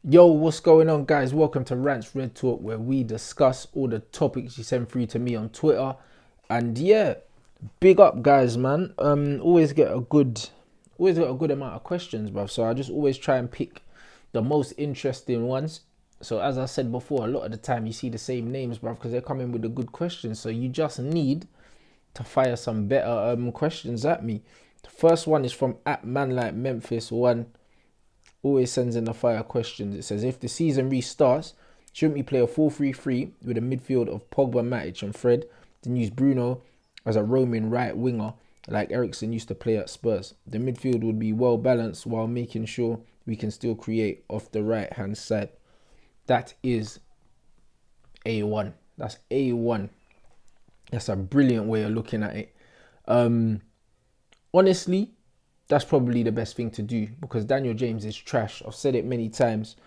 Yo, what's going on, guys? Welcome to Rants Red Talk, where we discuss all the topics you send through to me on Twitter. And yeah, big up, guys, man. Always got a good amount of questions, bruv. So I just always try and pick the most interesting ones. So as I said before, a lot of the time you see the same names, bruv, because they're coming with the good questions. So you just need to fire some better questions at me. The first one is from @manlikememphis1. Always sends in the fire questions. It says, if the season restarts, shouldn't we play a 4-3-3 with a midfield of Pogba, Matic and Fred, then use Bruno as a roaming right winger like Ericsson used to play at Spurs? The midfield would be well balanced while making sure we can still create off the right hand side. That is A1. That's A1. That's a brilliant way of looking at it. Honestly, that's probably the best thing to do because Daniel James is trash. I've said it many times.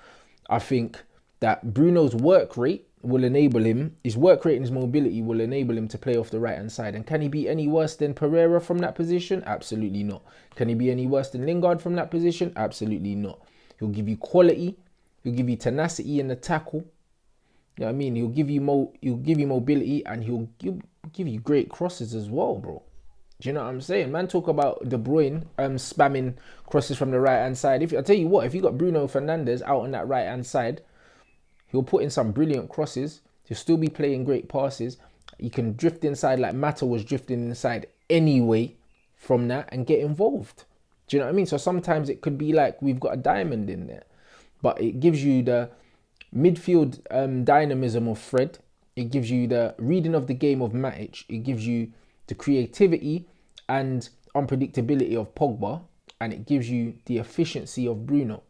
I think that Bruno's work rate will enable him, his work rate and his mobility will enable him to play off the right hand side. And can he be any worse than Pereira from that position? Absolutely not. Can he be any worse than Lingard from that position? Absolutely not. He'll give you quality. He'll give you tenacity in the tackle. You know what I mean? He'll give you mobility and he'll give you great crosses as well, bro. Do you know what I'm saying? Man, talk about De Bruyne spamming crosses from the right hand side. I tell you what, if you got Bruno Fernandes out on that right hand side, he'll put in some brilliant crosses. He'll still be playing great passes. You can drift inside like Mata was drifting inside anyway from that and get involved. Do you know what I mean? So sometimes it could be like we've got a diamond in there, but it gives you the midfield dynamism of Fred. It gives you the reading of the game of Matic. It gives you the creativity and unpredictability of Pogba, and it gives you the efficiency of Bruno,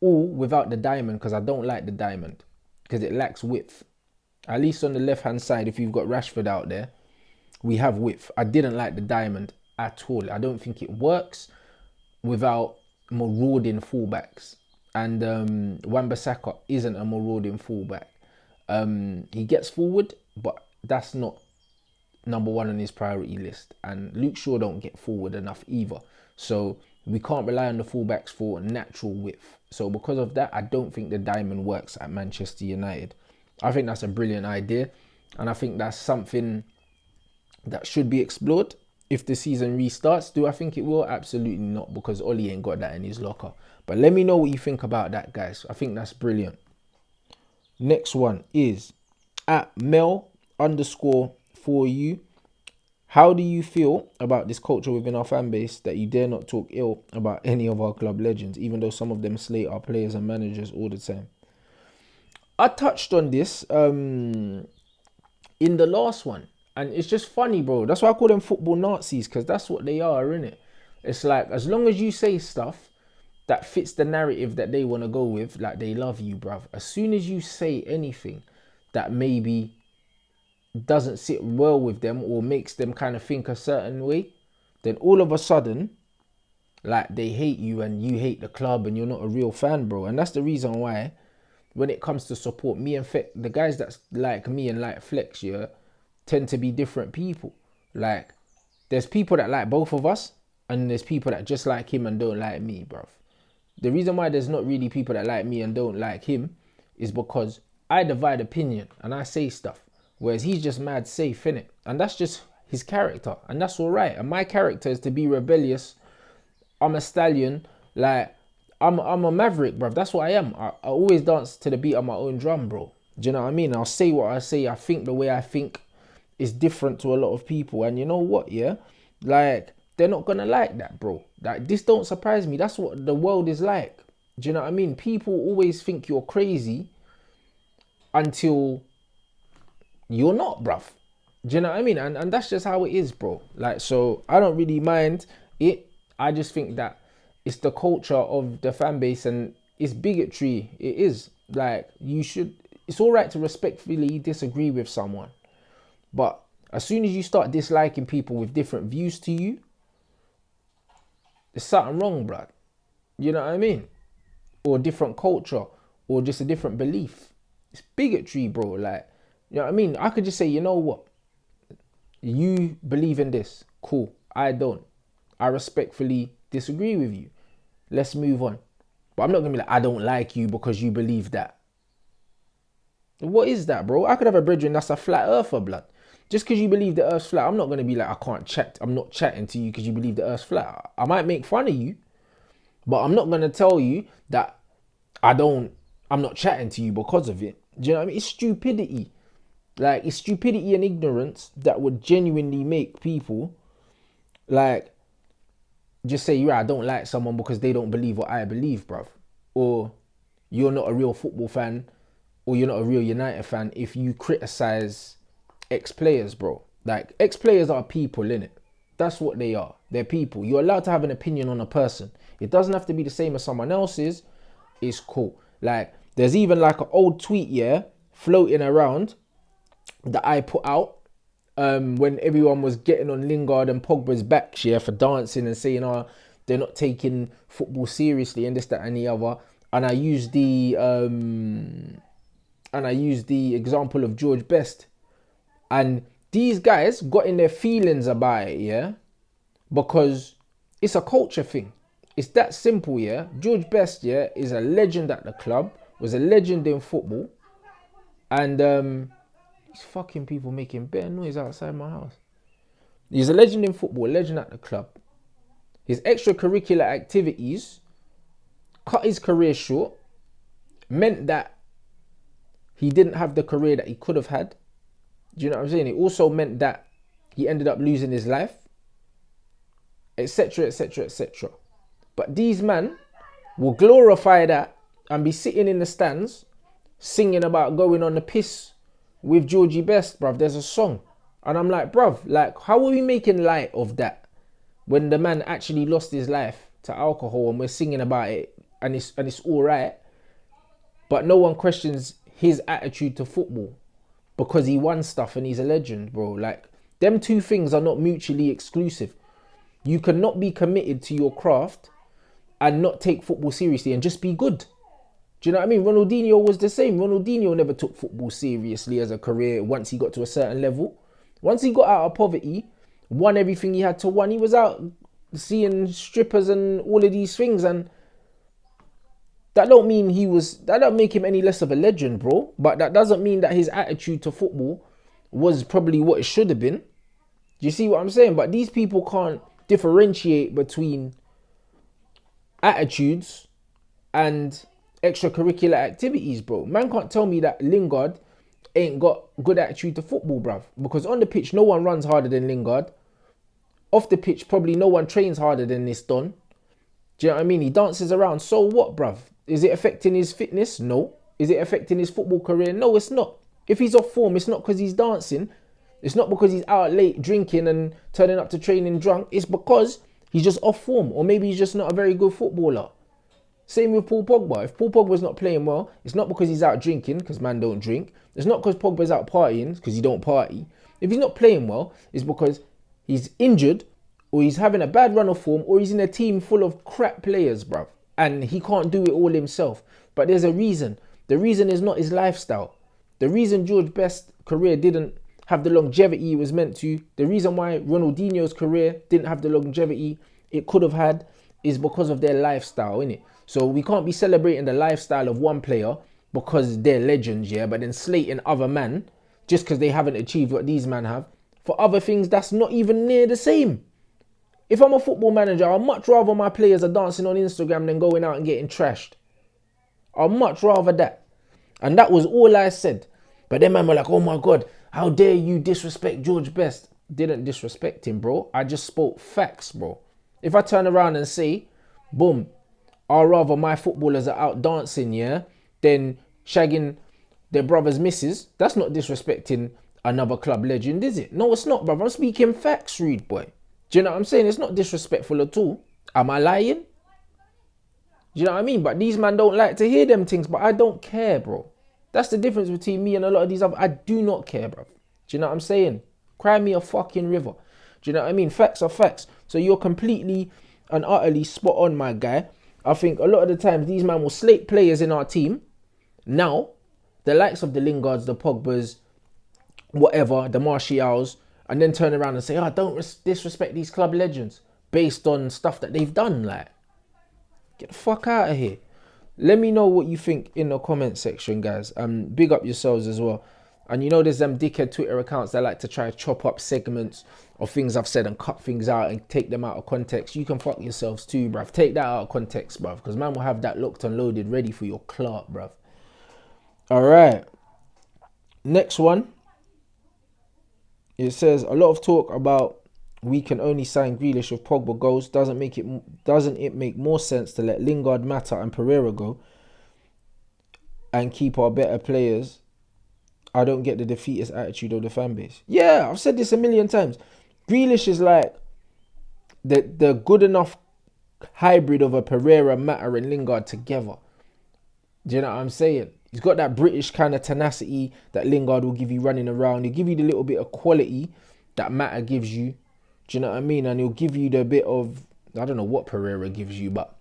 all without the diamond, because I don't like the diamond because it lacks width. At least on the left hand side, if you've got Rashford out there, we have width. I didn't like the diamond at all. I don't think it works without marauding fullbacks, and Wan-Bissaka isn't a marauding fullback. He gets forward, but that's not number one on his priority list, and Luke Shaw don't get forward enough either, so we can't rely on the fullbacks for natural width. So because of that, I don't think the diamond works at Manchester United. I think that's a brilliant idea, and I think that's something that should be explored if the season restarts. Do I think it will? Absolutely not, because Oli ain't got that in his locker. But let me know what you think about that, guys. I think that's brilliant. Next one is @Mel_for you. How do you feel about this culture within our fan base that you dare not talk ill about any of our club legends, even though some of them slate our players and managers all the time? I touched on this in the last one, and it's just funny, bro. That's why I call them football Nazis, because that's what they are, innit? It's like, as long as you say stuff that fits the narrative that they want to go with, like, they love you, bruv. As soon as you say anything that maybe doesn't sit well with them or makes them kind of think a certain way, then all of a sudden, like, they hate you and you hate the club and you're not a real fan, bro. And that's the reason why when it comes to support, me and the guys that's like me and like Flex, yeah, tend to be different people. Like, there's people that like both of us and there's people that just like him and don't like me, bruv. The reason why there's not really people that like me and don't like him is because I divide opinion and I say stuff, whereas he's just mad safe, innit? And that's just his character, and that's all right. And my character is to be rebellious. I'm a stallion. Like, I'm a maverick, bruv. That's what I am. I always dance to the beat of my own drum, bro. Do you know what I mean? I'll say what I say. I think the way I think is different to a lot of people. And you know what, yeah? Like, they're not going to like that, bro. Like, this don't surprise me. That's what the world is like. Do you know what I mean? People always think you're crazy until you're not, bruv. Do you know what I mean? And that's just how it is, bro. Like, so I don't really mind it. I just think that it's the culture of the fan base and it's bigotry. It is. Like, it's all right to respectfully disagree with someone. But as soon as you start disliking people with different views to you, there's something wrong, bruv. You know what I mean? Or a different culture or just a different belief. It's bigotry, bro. Like, you know what I mean? I could just say, you know what? You believe in this. Cool. I don't. I respectfully disagree with you. let's move on. But I'm not going to be like, I don't like you because you believe that. What is that, bro? I could have a brethren that's a flat earther, blood. Just because you believe the earth's flat, I'm not going to be like, I can't chat. I'm not chatting to you because you believe the earth's flat. I might make fun of you, but I'm not going to tell you that I'm not chatting to you because of it. Do you know what I mean? It's stupidity. Like, it's stupidity and ignorance that would genuinely make people, like, just say, yeah, I don't like someone because they don't believe what I believe, bruv. Or you're not a real football fan, or you're not a real United fan if you criticize ex-players, bro. Like, ex-players are people, innit? That's what they are. They're people. You're allowed to have an opinion on a person. It doesn't have to be the same as someone else's. It's cool. Like, there's even like an old tweet, yeah, floating around that I put out when everyone was getting on Lingard and Pogba's back, yeah, for dancing and saying, oh, they're not taking football seriously and this, that, and the other. And I used the example of George Best. And these guys got in their feelings about it, yeah, because it's a culture thing. It's that simple, yeah. George Best, yeah, is a legend at the club, was a legend in football, and these fucking people making better noise outside my house. He's a legend in football, a legend at the club. His extracurricular activities cut his career short, meant that he didn't have the career that he could have had. Do you know what I'm saying? It also meant that he ended up losing his life, etc., etc., etc. But these men will glorify that and be sitting in the stands singing about going on the piss with Georgie Best, bruv. There's a song. And I'm like, bruv, like, how are we making light of that when the man actually lost his life to alcohol and we're singing about it and it's all right, but no one questions his attitude to football because he won stuff and he's a legend, bro. Like, them two things are not mutually exclusive. You cannot be committed to your craft and not take football seriously and just be good. Do you know what I mean? Ronaldinho was the same. Ronaldinho never took football seriously as a career once he got to a certain level. Once he got out of poverty, won everything he had to win, he was out seeing strippers and all of these things, and that don't make him any less of a legend, bro. But that doesn't mean that his attitude to football was probably what it should have been. Do you see what I'm saying? But these people can't differentiate between attitudes and extracurricular activities, bro. Man can't tell me that Lingard ain't got good attitude to football, bruv. Because on the pitch, no one runs harder than Lingard. Off the pitch, probably no one trains harder than this Don. Do you know what I mean? He dances around. So what, bruv? Is it affecting his fitness? No. Is it affecting his football career? No, it's not. If he's off form, it's not because he's dancing. It's not because he's out late drinking and turning up to training drunk. It's because he's just off form. Or maybe he's just not a very good footballer. Same with Paul Pogba. If Paul Pogba's not playing well, it's not because he's out drinking, because man don't drink. It's not because Pogba's out partying, because he don't party. If he's not playing well, it's because he's injured, or he's having a bad run of form, or he's in a team full of crap players, bruv. And he can't do it all himself. But there's a reason. The reason is not his lifestyle. The reason George Best's career didn't have the longevity it was meant to, the reason why Ronaldinho's career didn't have the longevity it could have had, is because of their lifestyle, innit? So we can't be celebrating the lifestyle of one player because they're legends, yeah, but then slating other men just because they haven't achieved what these men have for other things that's not even near the same. If I'm a football manager, I'd much rather my players are dancing on Instagram than going out and getting trashed. I'd much rather that. And that was all I said. But then man were like, oh my God, how dare you disrespect George Best? Didn't disrespect him, bro. I just spoke facts, bro. If I turn around and say, boom, I'd rather my footballers are out dancing, yeah, than shagging their brother's missus, that's not disrespecting another club legend, is it? No, it's not, bruv. I'm speaking facts, rude boy. Do you know what I'm saying? It's not disrespectful at all. Am I lying? Do you know what I mean? But these man don't like to hear them things, but I don't care, bro. That's the difference between me and a lot of these other. I do not care, bro. Do you know what I'm saying? Cry me a fucking river. Do you know what I mean? Facts are facts. So you're completely and utterly spot on, my guy. I think a lot of the times these men will slate players in our team. Now, the likes of the Lingards, the Pogbas, whatever, the Martials, and then turn around and say, oh, don't disrespect these club legends based on stuff that they've done. Like, Get the fuck out of here. Let me know what you think in the comment section, guys. Big up yourselves as well. And you know there's them dickhead Twitter accounts that like to try to chop up segments of things I've said and cut things out and take them out of context. You can fuck yourselves too, bruv. Take that out of context, bruv. Because man will have that locked and loaded ready for your clerk, bruv. Alright. Next one. It says a lot of talk about we can only sign Grealish if Pogba goes. Doesn't it make more sense to let Lingard, Mata and Pereira go and keep our better players? I don't get the defeatist attitude of the fan base. Yeah, I've said this a million times. Grealish is like the good enough hybrid of a Pereira, Mata and Lingard together. Do you know what I'm saying? He's got that British kind of tenacity that Lingard will give you running around. He'll give you the little bit of quality that Mata gives you. Do you know what I mean? And he'll give you the bit of, I don't know what Pereira gives you, but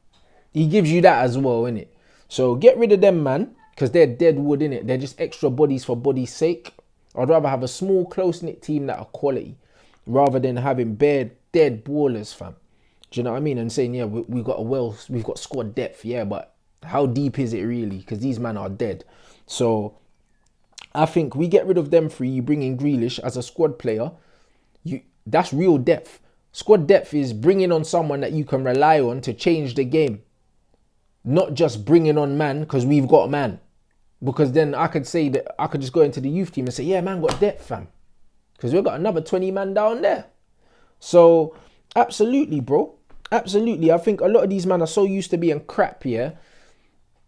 he gives you that as well, innit? So get rid of them, man, because they're dead wood, innit? They're just extra bodies for body's sake. I'd rather have a small, close-knit team that are quality rather than having bare, dead ballers, fam. Do you know what I mean? And saying, yeah, we've got squad depth, yeah, but how deep is it really? Because these men are dead. So I think we get rid of them three. You bring in Grealish as a squad player. That's real depth. Squad depth is bringing on someone that you can rely on to change the game. Not just bringing on man because we've got man. Because then I could say that I could just go into the youth team and say, yeah, man got depth, fam. Because we've got another 20 man down there. So absolutely, bro. Absolutely. I think a lot of these men are so used to being crap, yeah,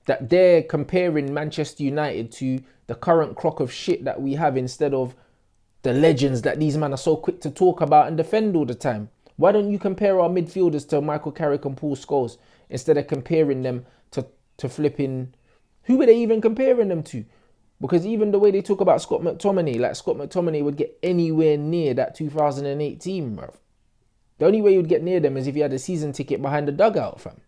that they're comparing Manchester United to the current crock of shit that we have instead of the legends that these men are so quick to talk about and defend all the time. Why don't you compare our midfielders to Michael Carrick and Paul Scholes instead of comparing them to flipping... Who were they even comparing them to? Because even the way they talk about Scott McTominay, like Scott McTominay would get anywhere near that 2018, bro. The only way you'd get near them is if you had a season ticket behind the dugout, fam.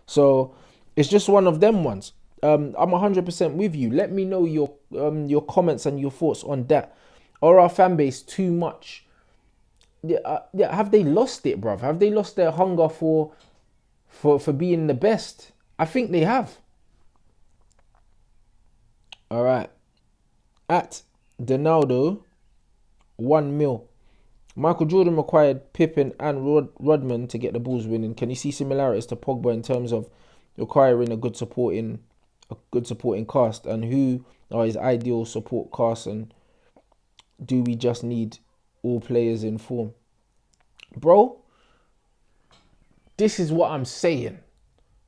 So it's just one of them ones. I'm 100% with you. Let me know your comments and your thoughts on that. Or our fan base too much? Yeah, have they lost it, bruv? Have they lost their hunger for being the best? I think they have. All right. At Donaldo, 1 mil. Michael Jordan required Pippen and Rodman to get the balls winning. Can you see similarities to Pogba in terms of requiring a good supporting cast? And who are his ideal support cast? And do we just need all players in form? Bro, this is what I'm saying.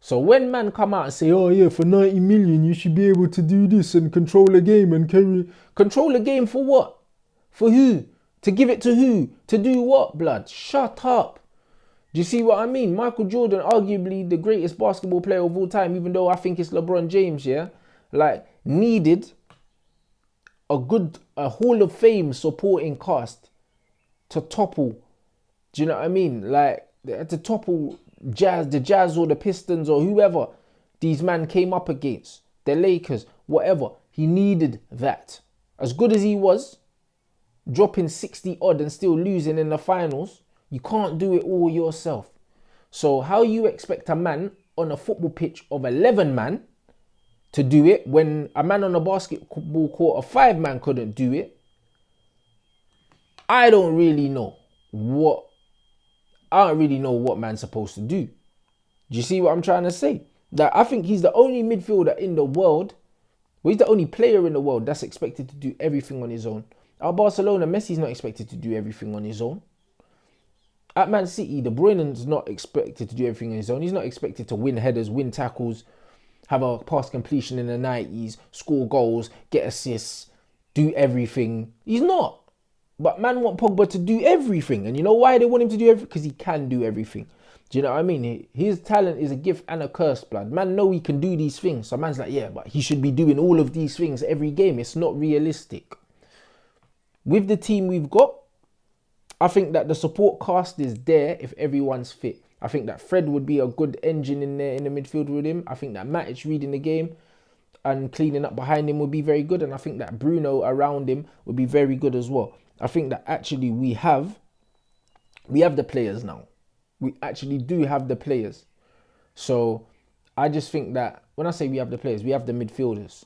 So when man come out and say, oh yeah, for 90 million you should be able to do this and control a game and carry... Control a game for what? For who? To give it to who? To do what, blood? Shut up. Do you see what I mean? Michael Jordan, arguably the greatest basketball player of all time, even though I think it's LeBron James, yeah? Like, needed a Hall of Fame supporting cast to topple. Do you know what I mean? Like, to topple the Jazz or the Pistons or whoever these men came up against, the Lakers, whatever. He needed that. As good as he was, dropping 60 odd and still losing in the finals, you can't do it all yourself. So how you expect a man on a football pitch of 11 man to do it when a man on a basketball court of 5 man couldn't do it? I don't really know what man's supposed to do. Do you see what I'm trying to say? That I think he's the only midfielder in the world, well, he's the only player in the world that's expected to do everything on his own. At Barcelona, Messi's not expected to do everything on his own. At Man City, De Bruyne's not expected to do everything on his own. He's not expected to win headers, win tackles, have a pass completion in the 90s, score goals, get assists, do everything. He's not. But man want Pogba to do everything. And you know why they want him to do everything? Because he can do everything. Do you know what I mean? His talent is a gift and a curse, blood. Man know he can do these things. So man's like, yeah, but he should be doing all of these things every game. It's not realistic. With the team we've got, I think that the support cast is there if everyone's fit. I think that Fred would be a good engine in there in the midfield with him. I think that Matic reading the game and cleaning up behind him would be very good. And I think that Bruno around him would be very good as well. I think that actually we have the players now. We actually do have the players. So I just think that when I say we have the players, we have the midfielders.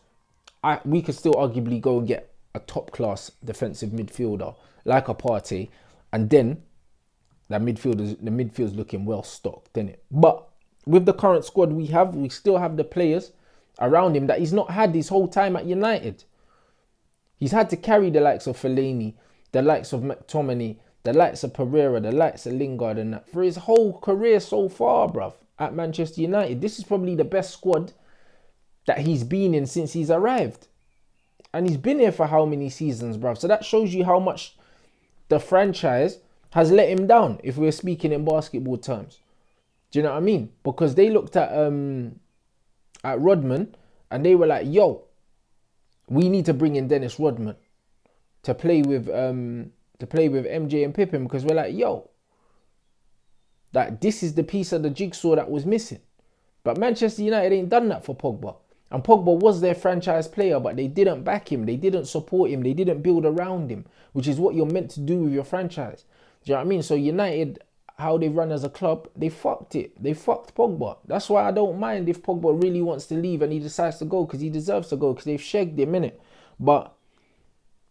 We could still arguably go and get a top class defensive midfielder like a Partey, and then the midfield's looking well stocked, isn't it? But with the current squad we still have the players around him that he's not had his whole time at United. He's had to carry the likes of Fellaini, the likes of McTominay, the likes of Pereira, the likes of Lingard, and that for his whole career so far, bruv, at Manchester United. This is probably the best squad that he's been in since he's arrived. And he's been here for how many seasons, bruv? So that shows you how much the franchise has let him down, if we're speaking in basketball terms. Do you know what I mean? Because they looked at Rodman and they were like, yo, we need to bring in Dennis Rodman to play with MJ and Pippen, because we're like, yo, that this is the piece of the jigsaw that was missing. But Manchester United ain't done that for Pogba. And Pogba was their franchise player, but they didn't back him. They didn't support him. They didn't build around him, which is what you're meant to do with your franchise. Do you know what I mean? So United, how they run as a club, they fucked it. They fucked Pogba. That's why I don't mind if Pogba really wants to leave and he decides to go, because he deserves to go, because they've shagged him, innit? But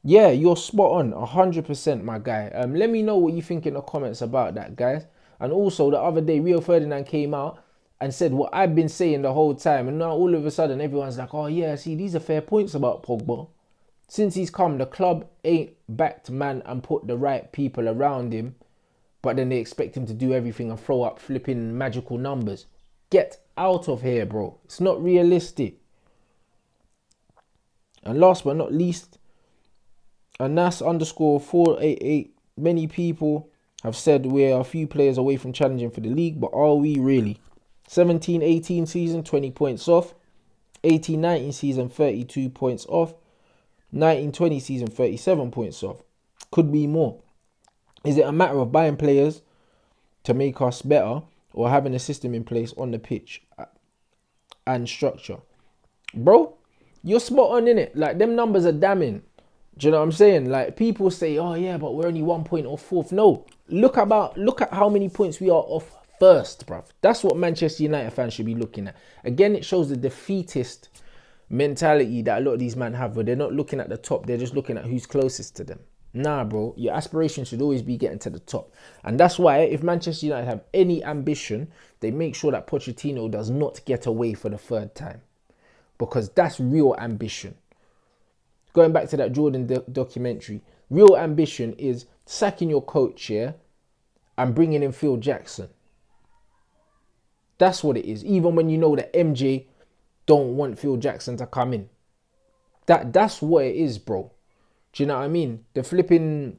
yeah, you're spot on, 100%, my guy. Let me know what you think in the comments about that, guys. And also, the other day, Rio Ferdinand came out and said what I've been saying the whole time. And now all of a sudden, everyone's like, oh yeah, see, these are fair points about Pogba. Since he's come, the club ain't backed man and put the right people around him. But then they expect him to do everything and throw up flipping magical numbers. Get out of here, bro. It's not realistic. And last but not least, Anas_488. Many people have said we're a few players away from challenging for the league, but are we really? 17-18 season, 20 points off. 18-19 season, 32 points off. 19-20 season, 37 points off. Could be more. Is it a matter of buying players to make us better, or having a system in place on the pitch and structure? Bro, you're spot on, innit? Like, them numbers are damning. Do you know what I'm saying? Like, people say, oh yeah, but we're only 1 point off fourth. No, look at how many points we are off first, bruv. That's what Manchester United fans should be looking at. Again, it shows the defeatist mentality that a lot of these men have, where they're not looking at the top, they're just looking at who's closest to them. Nah, bro, your aspiration should always be getting to the top. And that's why if Manchester United have any ambition, they make sure that Pochettino does not get away for the third time, because that's real ambition. Going back to that Jordan documentary, real ambition is sacking your coach here and bringing in Phil Jackson. That's what it is. Even when you know that MJ don't want Phil Jackson to come in. That's what it is, bro. Do you know what I mean? The flipping...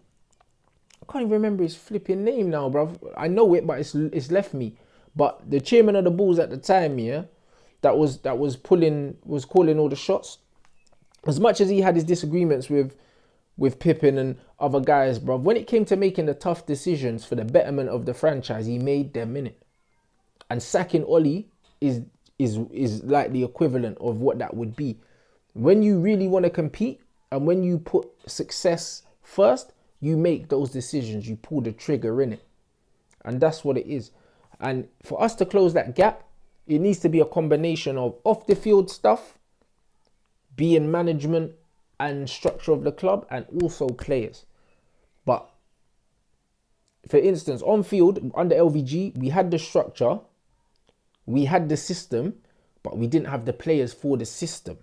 I can't even remember his flipping name now, bro. I know it, but it's left me. But the chairman of the Bulls at the time, yeah, that was calling all the shots. As much as he had his disagreements with Pippen and other guys, bro, when it came to making the tough decisions for the betterment of the franchise, he made them, innit? And sacking Oli is like the equivalent of what that would be. When you really want to compete and when you put success first, you make those decisions, you pull the trigger, in it. And that's what it is. And for us to close that gap, it needs to be a combination of off the field stuff, being management and structure of the club, and also players. But for instance, on field, under LVG, we had the structure, we had the system, but we didn't have the players for the system.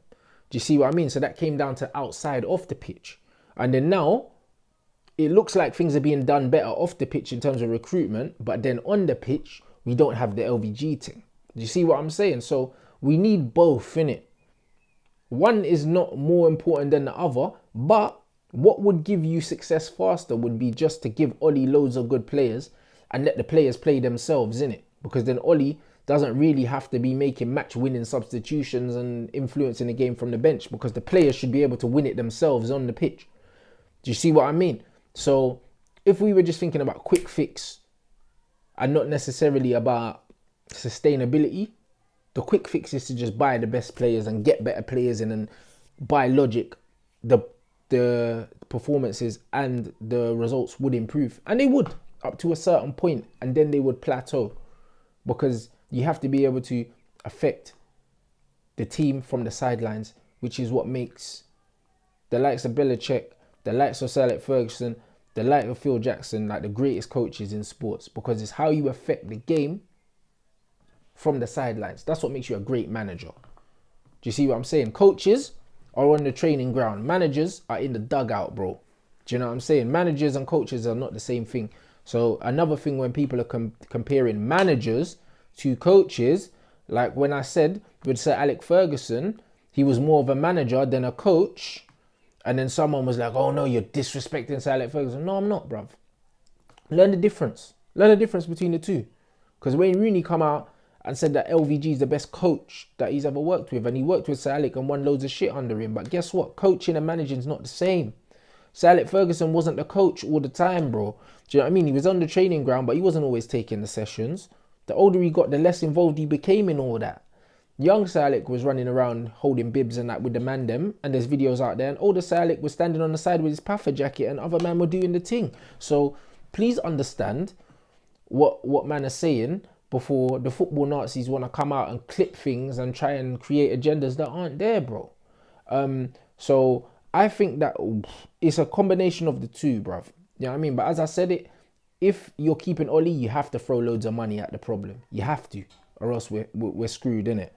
Do you see what I mean? So that came down to outside off the pitch. And then now, it looks like things are being done better off the pitch in terms of recruitment, but then on the pitch, we don't have the LVG thing. Do you see what I'm saying? So we need both, innit? One is not more important than the other, but what would give you success faster would be just to give Oli loads of good players and let the players play themselves, innit? Because then Oli doesn't really have to be making match-winning substitutions and influencing the game from the bench, because the players should be able to win it themselves on the pitch. Do you see what I mean? So if we were just thinking about quick fix and not necessarily about sustainability, the quick fix is to just buy the best players and get better players in, and by logic, the performances and the results would improve. And they would, up to a certain point, and then they would plateau. Because You have to be able to affect the team from the sidelines, which is what makes the likes of Belichick, the likes of Sir Alex Ferguson, the likes of Phil Jackson, like the greatest coaches in sports, because it's how you affect the game from the sidelines. That's what makes you a great manager. Do you see what I'm saying? Coaches are on the training ground. Managers are in the dugout, bro. Do you know what I'm saying? Managers and coaches are not the same thing. So another thing when people are comparing managers to coaches, like when I said with Sir Alex Ferguson, he was more of a manager than a coach. And then someone was like, oh no, you're disrespecting Sir Alex Ferguson. No, I'm not, bruv. Learn the difference. Learn the difference between the two. Because Wayne Rooney come out and said that LVG is the best coach that he's ever worked with. And he worked with Sir Alex and won loads of shit under him. But guess what? Coaching and managing is not the same. Sir Alex Ferguson wasn't the coach all the time, bro. Do you know what I mean? He was on the training ground, but he wasn't always taking the sessions. The older he got, the less involved he became in all that. Young Sir Alex was running around holding bibs and that with the man them, and there's videos out there. And older Sir Alex was standing on the side with his puffer jacket, and other men were doing the thing. So please understand what man are saying before the football Nazis want to come out and clip things and try and create agendas that aren't there, bro. So I think that it's a combination of the two, bruv. You know what I mean? But as I said it, if you're keeping Oli, you have to throw loads of money at the problem. You have to, or else we're screwed, innit?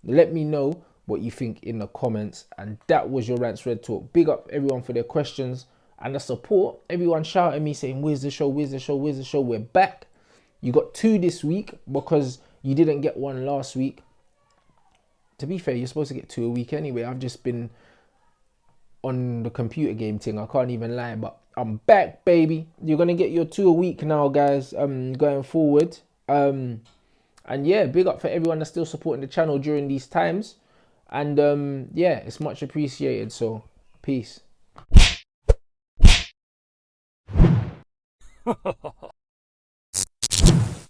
Let me know what you think in the comments. And that was your Rants Red Talk. Big up everyone for their questions and the support. Everyone shouting me saying, where's the show? Where's the show? Where's the show? We're back. You got 2 this week because you didn't get 1 last week. To be fair, you're supposed to get 2 a week anyway. I've just been on the computer game thing. I can't even lie, but I'm back, baby. You're going to get your 2 a week now, guys, going forward. And yeah, big up for everyone that's still supporting the channel during these times. And yeah, it's much appreciated. So, peace.